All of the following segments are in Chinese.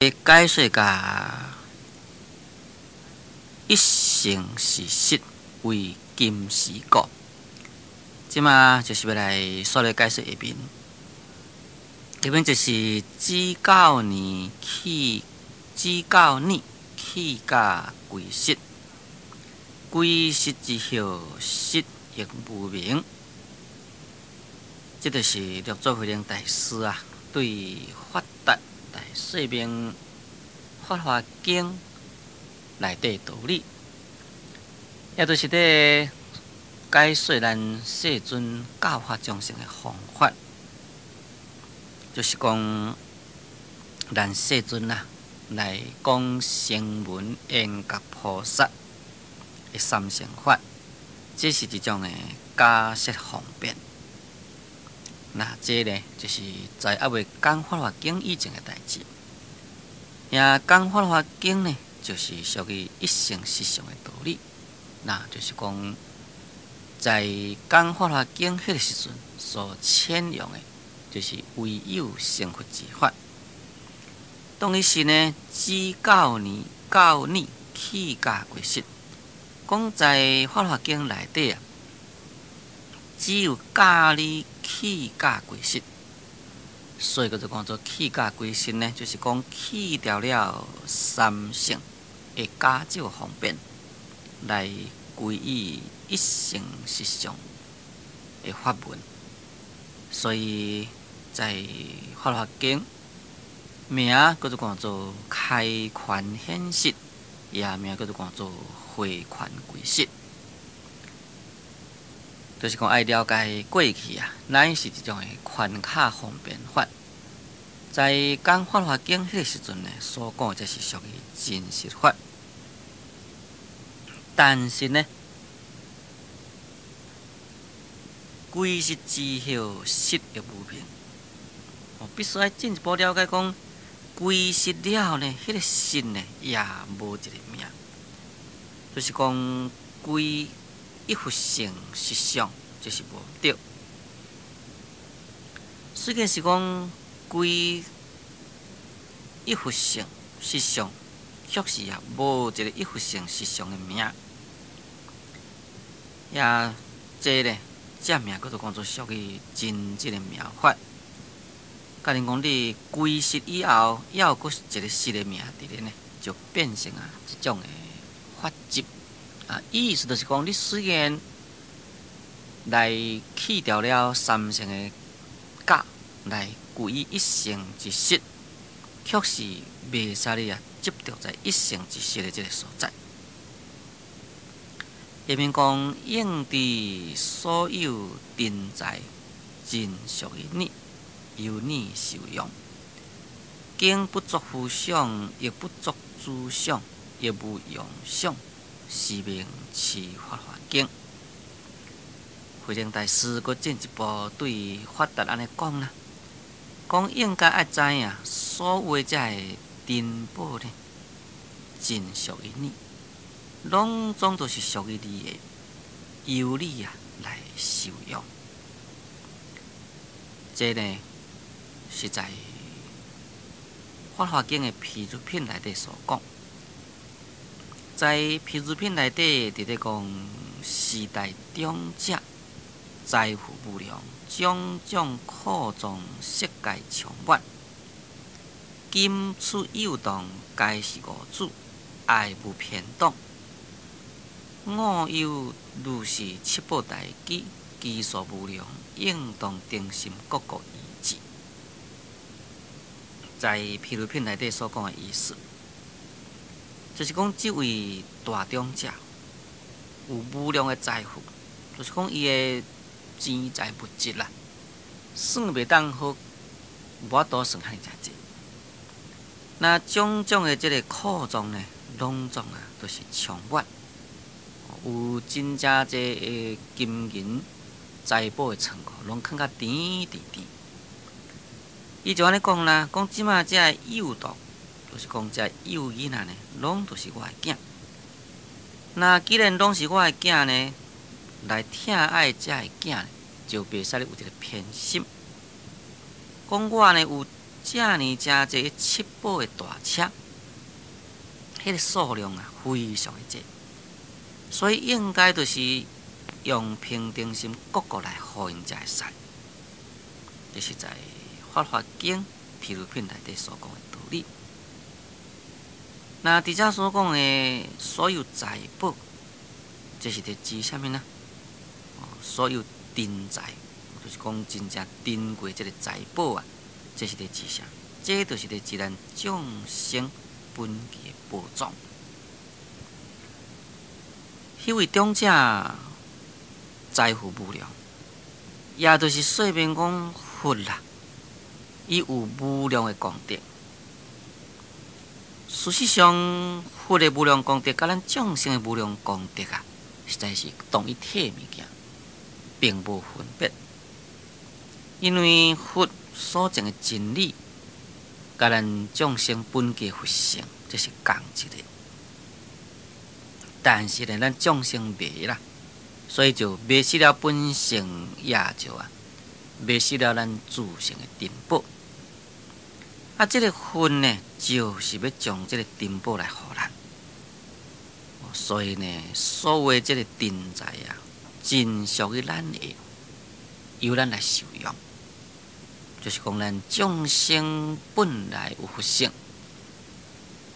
解说甲一生是实为今时故，即马就是要来说来解说下面。下面就是子教年起甲归失，归失之后，失亦无明。这就是六祖慧能大师啊，对发达来说明《法华经》内底道理，也就是咧解说咱世尊教化众生的方法。就是讲，咱世尊啊，来讲声闻缘觉菩萨的三乘法，这是一种的假设方便。那这呢，就是在还未讲《法华经》以前的代志。也讲《法华经》呢，就是属于一生实相的道理。那就是讲，在讲《法华经》迄个时阵所牵用的，就是唯有成佛之法。当于是呢，子教年起甲归失。讲在《法华经》内底啊，只有教你起甲归失，所以叫做讲做起甲归失呢，就是讲去掉了三乘的假借方便，来归于一生实相的法门。所以在《法华经》名叫做讲做开权显实，也名叫做讲做回权归失。就是讲爱了解过去啊，乃是一种的权卡方便法。在讲《法华经》迄个时阵呢，所讲这是属于真实法。但是呢，归失之后，失亦无明。必须要进一步了解讲，归失了呢，迄个失呢也无一个名。就是讲归一佛性实相，就是无对。虽然是讲归一佛性实相，却是也无一个一佛性实相的名。也这呢，这名叫做讲做属于真正的妙法。假如讲你归失以后，还有搁一个失的名伫咧呢，就变成一种的法执。意思就是讲，你虽然来去掉了三乘的假，来归于一乘之实，却是袂使你执着在一乘之实的这个所在。下面讲，应知所有定在，尽属于你，由你受用。经不作夫想，亦不作主想，亦无用想。是名持法华经。慧能大师佫进一步对法达安尼讲啦，讲应该爱知影，所有这的珍宝呢，尽属于你，拢总都是属于你的，由你来受用。这呢，是在法华经的譬如品内底所讲。在譬如品内底，伫咧讲时代长者，财富无量，种种苦众，世界充满。今处诱动，皆是五祖，爱不偏动。我有如是七宝大基，基数无量，应当定心，各个一致。在譬如品内底所讲的意思。就是讲，这位大长者有无量的财富，就是讲伊的钱财物质啦，算袂当好，无法度算遐尼侪济。那种种的这个苦众呢，拢总都是充满，有真正济的金银财宝的仓库，拢囥甲甜甜甜。伊就安尼讲啦，讲即马这个诱导。就是讲，这幼囡仔呢，拢都是我的囝。那既然拢是我的囝呢，来疼爱这个囝呢，就袂使有一个偏心。讲我呢有遮尼真济七宝的大车，迄个数量啊非常的济，所以应该就是用平常心角度来互因才会使。这是在《法华经》譬如品内底所讲的道理。那伫遮所讲的所有财宝，这是伫指啥物呢？所有珍财，就是讲真正珍贵这个财宝啊，这是伫指啥？这就是伫指咱众生本具的宝藏。迄位长者财富无量，也就是说明讲佛啦，伊有无量的功德。事实上，佛的无量功德，甲咱众生的无量功德啊，实在是同一体物件，并无分别。因为佛所证的真理，甲咱众生本具佛性，这是共一个。但是呢，咱众生迷啦，所以就迷失了本性业就啊，迷失了咱自性的珍宝。啊，这个佛呢，就是要将这个珍宝来互咱。所以呢，所谓这个珍财啊，真属于咱的，由咱来受用。就是讲，咱众生本来有佛性，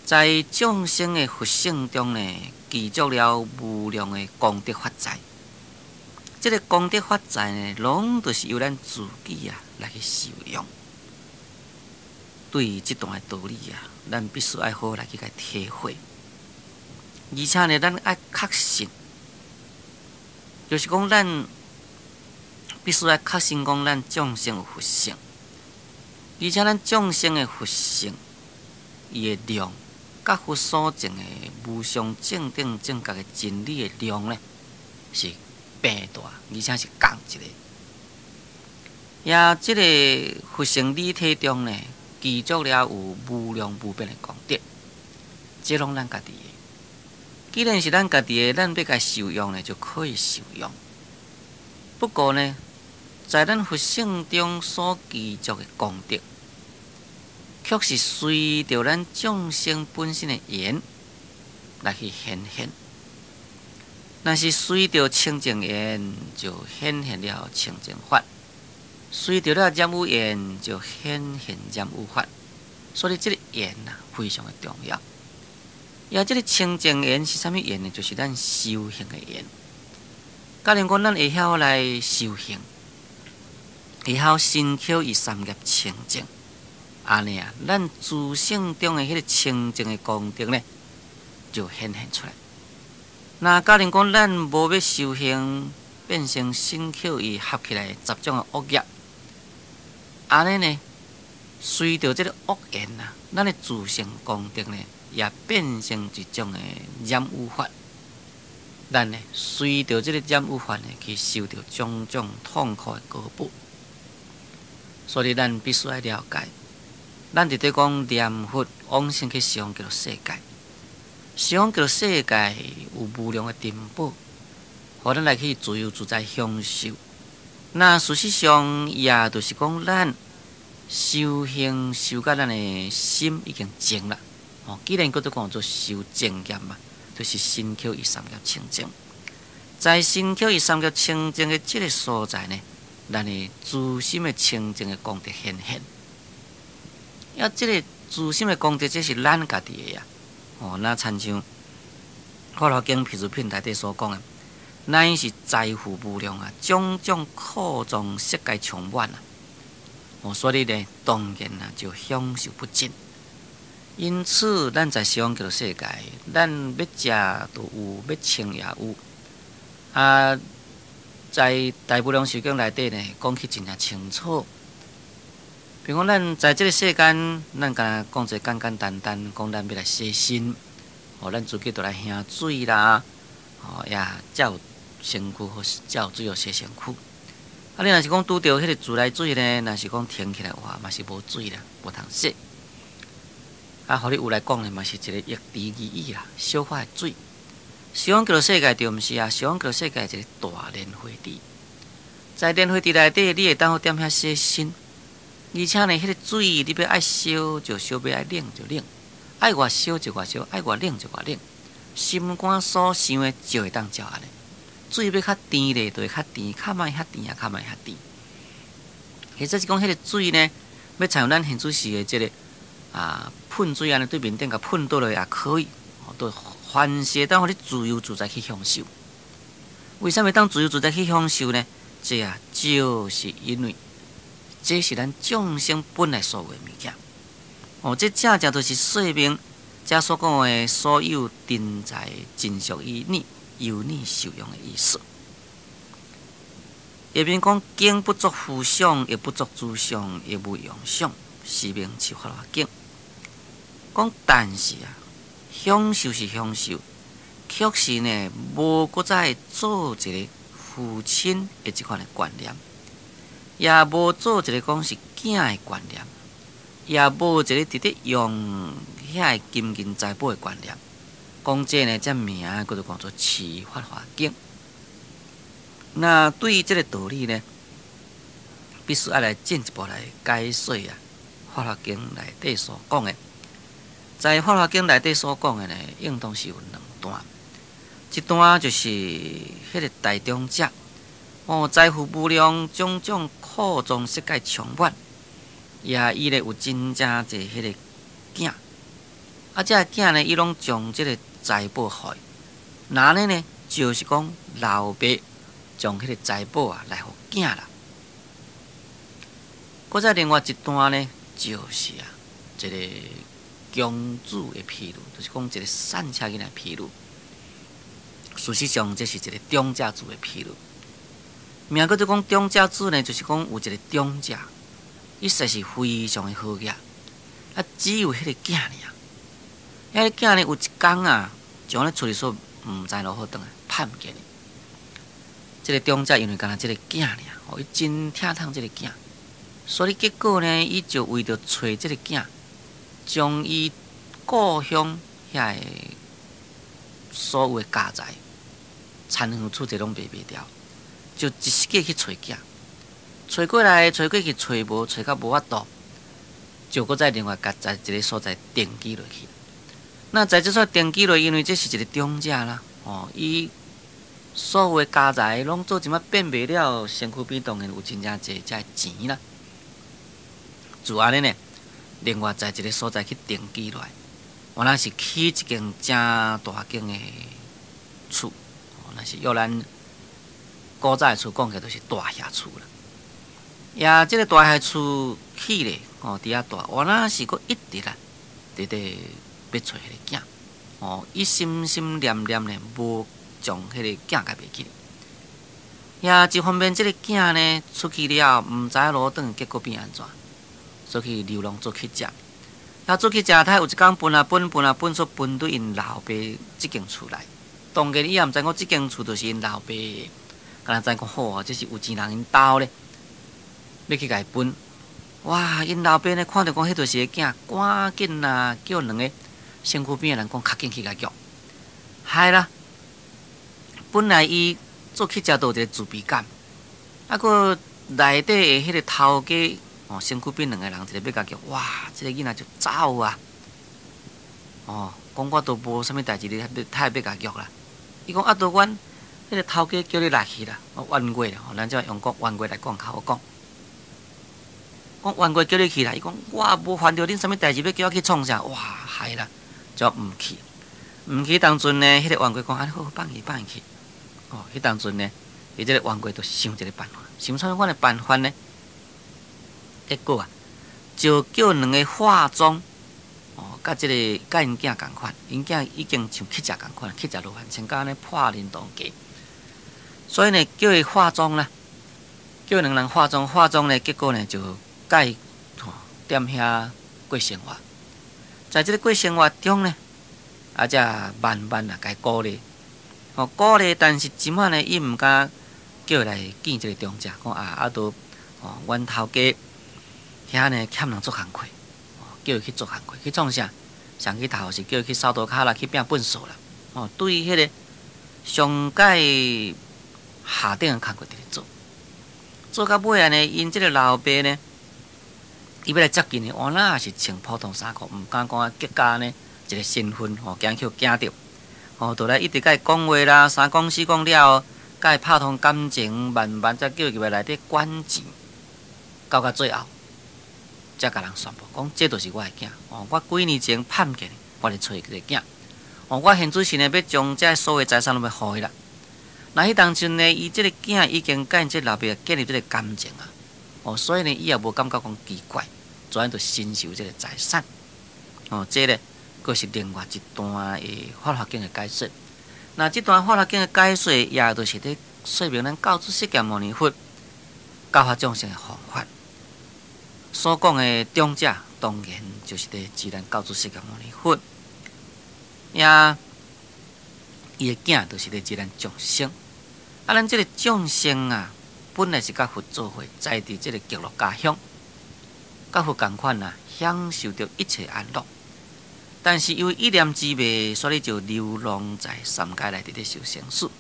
在众生的佛性中呢，具足了无量的功德法财。这个功德法财呢，拢就是由咱自己啊来去受用。对于这段的道理啊，咱必须爱好好来去体会。而且呢，咱爱确信，就是讲咱必须爱确信讲咱众生有佛性，而且咱众生的佛性，伊的量，甲佛所证的无上正等正觉的真理的量呢，是变大，而且是共一个。也这个佛性理体中呢，具足了有无量无边的功德，这拢咱家己的。既然是咱家己的，咱要甲受用呢，就可以受用。不过呢，在咱佛性中所具足的功德，却是随着咱众生本身的缘来去显现。若是随着清净缘，就显现了清净法；随着了染污缘，就显现染污法。所以这个缘啊，非常的重要。也这个清净缘是啥物缘呢？就是咱修行的缘。假如讲咱会晓来修行，会晓身口意三业清净，安尼啊，咱自性中的迄个清净的功德呢，就显现出来。那假如讲咱无要修行，变成身口意合起来10种的恶业，安尼呢，随着这个恶缘啊，咱的自性功德呢，也变成一种的染污法。咱呢，随着这个染污法呢，去受到种种痛苦的果报。所以咱必须要了解，咱伫咧讲念佛往生去西方极乐世界，西方极乐世界有无量的珍宝，互咱来去自由自在享受。那事实上也就是讲，咱修行修到咱的心已经净了。既然搁都讲做修正业嘛，就是身口意三业清净。在身口意三业清净的这个所在呢，咱的自心的清净的功德显现。要这个自心的功德，这是咱家己的呀。那亲像《法华经》譬如品内底所讲的，乃是财富无量啊，种种库藏世界充满啊。所以呢，当然啊，就享受不尽。因此，咱在西方极乐世界，咱要食都有，要穿也有。在大无量寿经内底呢，讲起真正清楚。比如讲，咱在这个世间，咱敢讲一简简单单，讲咱要来洗身，咱自己都来喝水啦，也才有身躯或才有水互洗身躯。你若是讲拄着迄个自来水呢，若是讲停起来话，嘛是无水啦，无通洗。互你有来讲呢，嘛是一个液池而已啦，小可的水。西方极乐世界就毋是啊，西方极乐世界是一个大莲花池，在莲花池内底，你会当好踮遐洗身。而且呢，迄个水你要爱烧就烧，要爱冷就冷，爱偌烧就偌烧，爱偌冷就偌冷。心肝所想的就会当照安尼。水要较甜咧，就会较甜；较莫较甜啊，较莫较甜。或者是讲，迄个水呢，要采用咱现主时的这个喷水安尼对面顶甲喷倒落也可以，都凡事当互你自由自在去享受。为什么当自由自在去享受呢？这就是因为这是咱众生本来所有的物件。这正正就是说明这所讲的所有真在尽属于你，由你受用的意思。下面讲经不作父想，也不作子想，也无用想，是名是法华经。讲但是享受是享受，确实呢，无搁再做一个父亲的这款的观念，也无做一个讲是囝的观念，也无一个直直用遐个金银财宝的观念。讲这呢，这名叫做叫做《持法华经》。那对于这个道理呢，必须要来进一步来解说《法华经》内底所讲的。在《法华经》内底所讲的呢，应当是有两段。一段就是迄个大中者，财富无量，种种苦中世界充满，也伊咧有真正侪迄个囝，这个囝呢，伊拢将即个财宝害，那呢就是讲老爸将迄个财宝来互囝啦。搁再另外一段呢，就是一个公主的譬喻，就是讲一个善车囡仔譬喻。事实上，这是一个中者子的譬喻。名叫做讲中者子呢，就是讲有一个中者，伊实是非常的好囝，只有迄个囝尔。迄个囝呢，有一天将咧处理所毋知如何转来，盼唔见。这个中者因为干那这个囝尔，伊真疼痛这个囝，所以结果呢，伊就为着找这个囝，将伊故乡遐个所有的家财、田园厝地拢卖掉，就一世界去找囝，找过来，找过去，找无，找到无法度，就搁再另外甲在一个所在定居落去。那在这所定居落，因为这是一个中者啦，伊所有的家财拢做一摆变卖了，身躯边当然有真正侪这钱啦。自安尼呢，另外在一个所在去定居落来，我那是起一间正大间的厝，那是约咱古早的厝讲起来都是大厦厝啦。也这个大厦厝起咧，伫遐大，我那是佫一直直直要找迄个囝，伊心心念念咧，无将迄个囝甲袂记。也一方面，这个囝呢出去了，毋知路转，结果变安怎？做去流浪，做去食。做去食，他有一天分说分对因老爸即间厝来。当然，伊也毋知我即间厝就是因老爸的，敢若知讲好这是有钱人因兜咧，要去甲伊分。哇！因老爸呢看到讲，迄就是个囝，赶紧叫两个身躯边的人讲，较紧去甲约。害啦！本来伊做去食都有一个自卑感，佫内底的迄个头家。身躯边两个人，一个要甲约，哇！这个囡仔就走啊！讲我都无啥物代志，他也要甲约啦。伊讲都阮迄个头家叫你来去啦，冤过啦，咱就用讲冤过来讲口讲。讲冤过叫你去啦，伊讲我无犯着恁啥物代志，要叫我去创啥？哇！害啦，就毋去。毋去当阵呢，迄个冤过讲好，放伊去。迄当阵呢，伊这个冤过就想一个办法，想出我的办法呢？结果就叫两个化妆，甲这个甲因囝共款，因囝已经像乞食共款，乞食落饭，穿甲安尼破恁当家。所以呢，叫伊化妆啦，叫两人化妆，化妆呢，结果呢就甲伊踮遐过生活。在这个过生活中呢，才慢慢甲伊鼓励，鼓励，但是即摆呢，伊毋敢叫伊来见这个中者，讲都阮头家。遐呢欠人做工课，叫伊去做工课，去创啥？上去头是叫伊去扫涂骹啦，去拼粪扫啦。对于迄个上界下顶的工课伫咧做，做到尾呢，因这个老爸呢，伊要来接近的，我那也是穿普通衫裤，毋敢讲啊结家呢一个身份惊去惊着，就来一直甲伊讲话啦，三讲四讲了后，甲伊拍通感情，慢慢才叫入来内底管钱，到最后，才甲人宣布讲，这就是我的囝。我几年前叛逆，我咧找一个囝。我现主是呢要将这所有财产拢要互伊啦。那迄当阵呢，伊这个囝已经甲因这老爸建立这个感情啊，所以呢，伊也无感觉讲奇怪，自然就伸受这个财产。这呢，佫是另外一段的法律经的解说。那这段法律经的解说，也就是咧说明咱教主释迦牟尼佛教化众生的方法。所讲的长者，当然就是咧指咱教主释迦牟尼佛，也伊的囝就是咧指咱众生。咱这个众生啊，本来是甲佛做伙，在伫这个极乐家乡，甲佛同款啊，享受着一切安乐。但是因为一念之昧，所以就流浪在三界内底受生死。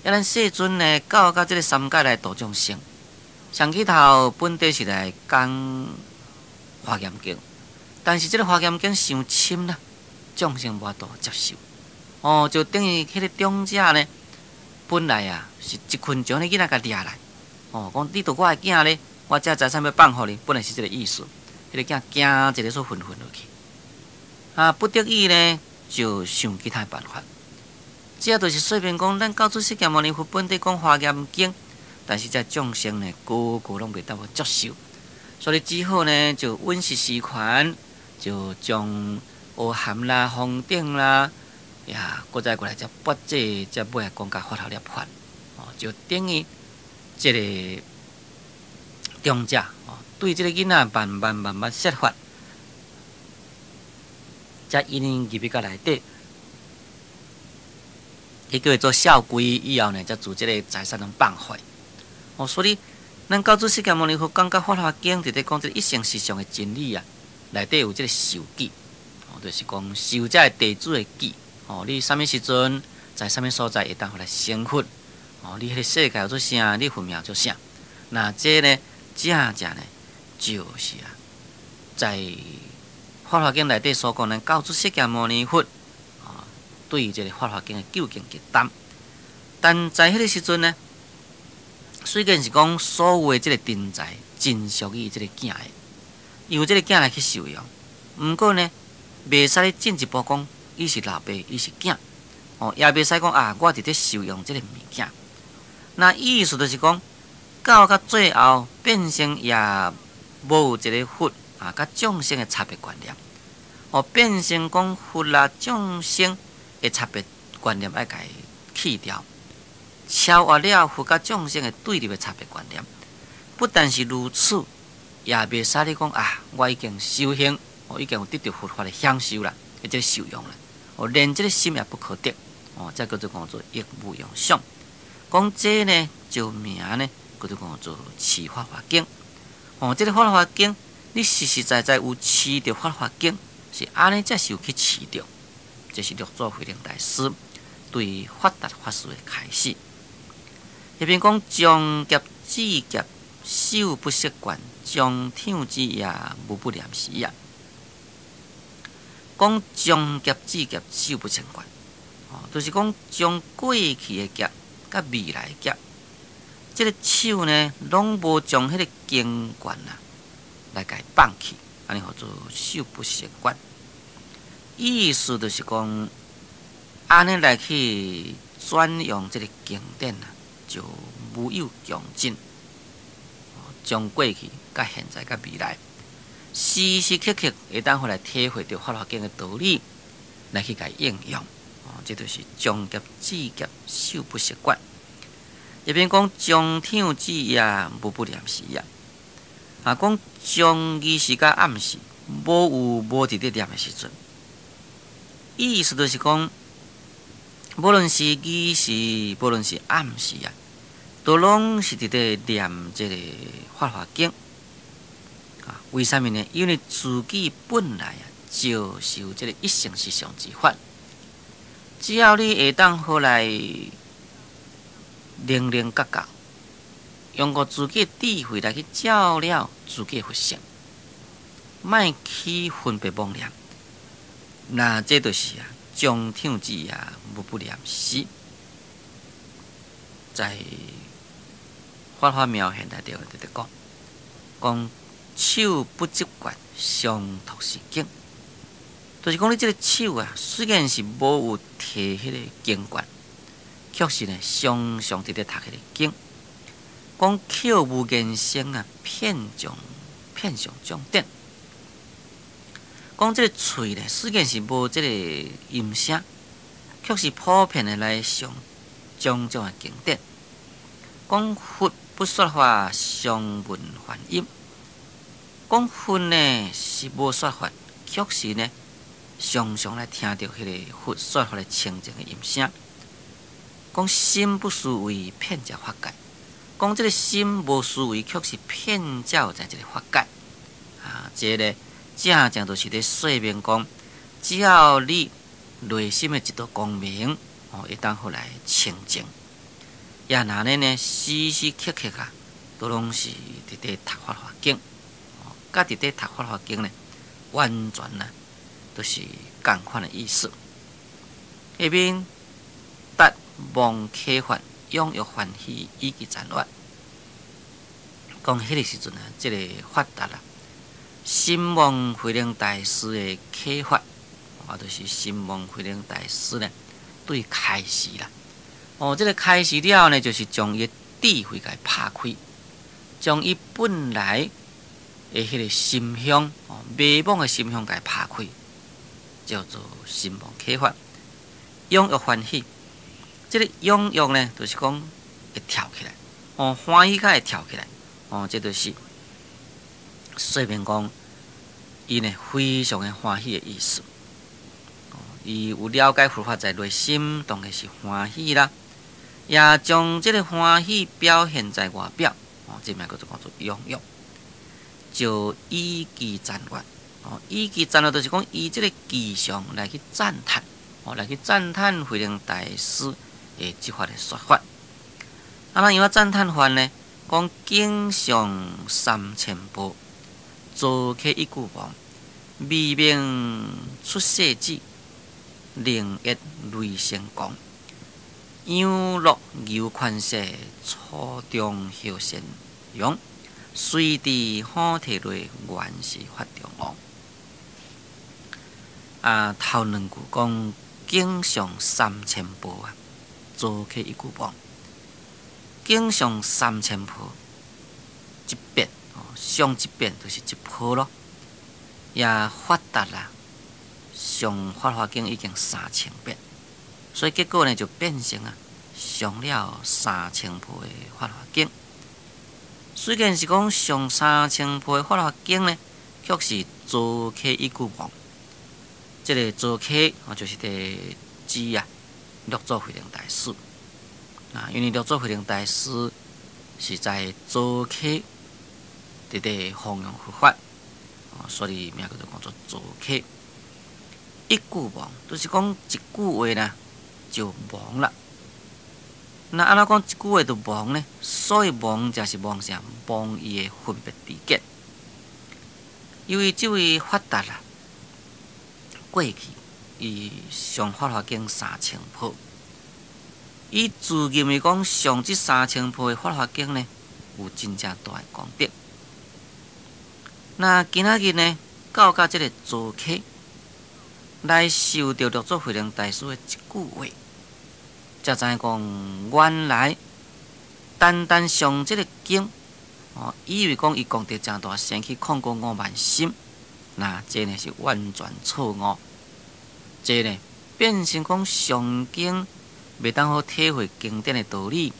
咱世尊呢，到这个三界来度众生，上起头本地是来讲华严经，但是这个华严经伤深啦，众生无法度接受。就等于迄个长者呢。本来啊，是一群将迄囡仔甲掠来，讲你读我的囝咧，我这财产要放互你，本来是这个意思。迄个囝惊一个所昏昏落去，不得已呢，就想其他办法。这就是说明讲，咱教主释迦牟尼佛本地讲华严经，但是这众生呢，个个拢袂当要接受，所以只好呢，就温习施权，就将乌含啦、红顶啦。搁再过来，才拨这，才尾来讲甲法头了法，就等于这个长者，对这个囡仔慢慢说法，才因入去到内底，伊叫伊做孝规以后呢，才做这个财产能放开。所以咱教主释迦牟尼佛讲甲法华经，伫咧讲这个一生实相的真理啊，内底有这个受记，就是讲受这地主的记。你什么时阵在什么所在会当回来成佛？你迄个世界做啥？你分秒做啥？那这呢，正呢，就是在《法华经》内底所讲的教主释迦牟尼佛对于这个《法华经》的究竟结答。但在迄个时阵呢，虽然是讲所有的这个tiền财真属于这个囝的，由这个囝来去受用，毋过呢，袂使咧进一步讲。伊是老爸，伊是囝，也袂使讲我伫咧受用即个物件。那意思就是讲，到最后变成也无有一个佛甲众生的差别观念，变成讲佛啦众生的差别观念要甲伊去掉，超越了佛甲众生的对立的差别观念。不但是如此，也袂使你讲我已经修行，已经有得到佛法的享受啦，或者受用啦。连这个心也不可得，这叫做讲做一无用相。讲这呢，就名呢，叫做讲做持法华经。这个法华经，你实实在在有持着法华经，是安尼才是有去持着。这是六祖慧能大师对法达法师的开始。入边讲将劫止劫，手不释观，将听之也无不念时也。讲将劫止劫，手不成观，就是讲将过去的劫甲未来的劫，这个手呢，拢无将迄个经观来甲伊放弃，安尼叫做手不成观。意思就是讲，安尼来去转用这个经典就无有穷尽，将过去、甲现在、甲未来。时时刻刻会当回来体会到法华经的道理，来去甲应用。这就是将劫止劫，手不释观。入边讲将天止也，无不念时也。讲将伊时甲暗时，无伫咧念的时阵，意思就是讲，无论是伊时，无论是暗时都拢是伫咧念这个法华经。为什么呢？因为自己本来就是有这个一生实相之法，只要你会当好来零角，用过自己的智慧来去照料自己的佛性，莫去分别妄念，那这就是将场子无不念死。在法华妙现内底讲手不执quyền，相托是經，就是讲你这个手虽然是无有摕迄个经quyền，却是呢常常伫咧读迄个经。讲口无言声片上将典。讲这个喙呢，虽然是无这个音声，却是普遍的来上种种的经典。讲佛不说法，常闻梵音。讲佛呢是无说法，却是呢常常来听到迄个佛说法的清净的音声。讲心不思维，遍照法界。讲这个心无思维，却是遍照在这个法界。这个正正就是咧说明讲，只要你内心的一道光明，会当好来清净。也那呢，时时刻刻都拢是伫咧读法华经，甲伫咧读法华经呢，完全都是共款的意思。下面达望启发，踊跃欢喜，以及赞叹。讲迄个时阵这个发达心望慧能大师的启发，就是心望慧能大师呢，对开示啦。这个开示了呢，就是将伊智慧给拍开，将伊本来的迄个心胸，迷惘的心胸给拍开，叫做心望启发，踊跃欢喜。这个踊跃呢，就是讲会跳起来，欢喜甲会跳起来，这就是说明讲，伊呢非常的欢喜的意思。伊有了解佛法在内心，当然是欢喜啦。也将这个欢喜表现在外表，这名叫做踊跃，就以其赞叹。以其赞叹，就是讲以这个吉祥来去赞叹，来去赞叹慧能大师的即法的说法。那因为赞叹法呢，讲经上3000部，做起一句话，微明出世子，灵益雷声光。杨乐牛款式，初中后神勇，随地好体内，原是发中王。头两句讲经上3000部做起一句话，经上3000部，一遍上一遍就是一部咯。也发达啦，上法华经已经3000遍。所以结果呢，就变成上了3000部的法华经。虽然是讲上3000部的法华经呢，却是做起一句望。这个做起就是第指六祖慧能大师。因为六祖慧能大师是在做起伫咧弘扬佛法，所以名叫做做起。一句望，就是讲一句话呢。就忘了。那安怎讲一句话就忘呢？所以忘就是忘啥？忘伊的分别知见。因为这位发达过去伊上法华经3000部，伊自认为讲上这3000部的法华经呢，有真正大的功德。那今仔日呢，到这个做客。来受到六祖慧能大师的一句话，才知讲原来单单上这个经，以为讲伊功德真大，先去控过5万心，那这呢是完全错误。这呢变成讲上经袂当好体会经典的道理，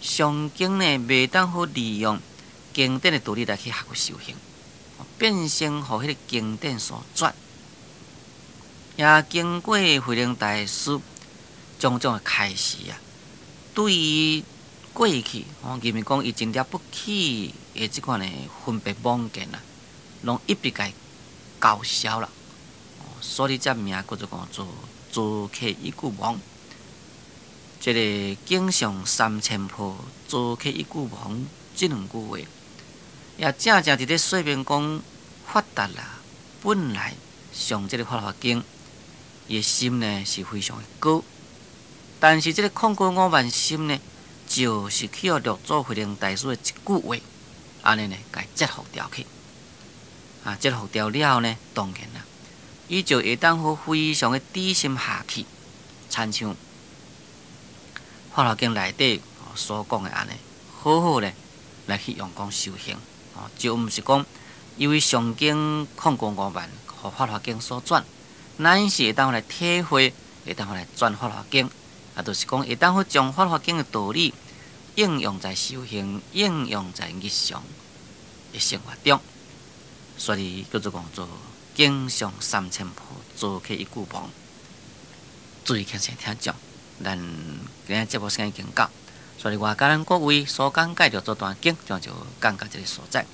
上经呢袂当好利用经典的道理来去学修行，变成互迄个经典所转。也经过慧能大师种种的开示对于过去认为讲伊真了不起的即款的分别妄见拢一笔给搞消了，所以这名叫做做客一句忘。这个经上3000部，做客一句忘，这两句话也正正伫咧说明讲发达啦，本来上这个法华经，伊的心呢是非常的高，但是这个控告五万心呢，就是去互六祖慧能大师的一句话，安尼呢，甲折服掉去。折服掉了后呢，当然啦，伊就会当好非常的低心下去，亲像法华经内底所讲的安尼，好好咧来去用功修行，就毋是讲因为上经控告五万，互法华经所转，咱是会当来体会，会当来转法华经，就是讲会当好将法华经的道理应用在修行，应用在日常的生活中，所以叫做讲做经上3000步，做起一句旁。注意听先听讲，咱今日节目时间已经到，所以我甲咱各位所讲解着这段经，就讲到这个所在。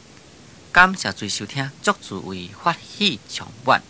感谢注意收听，祝诸位法喜充满。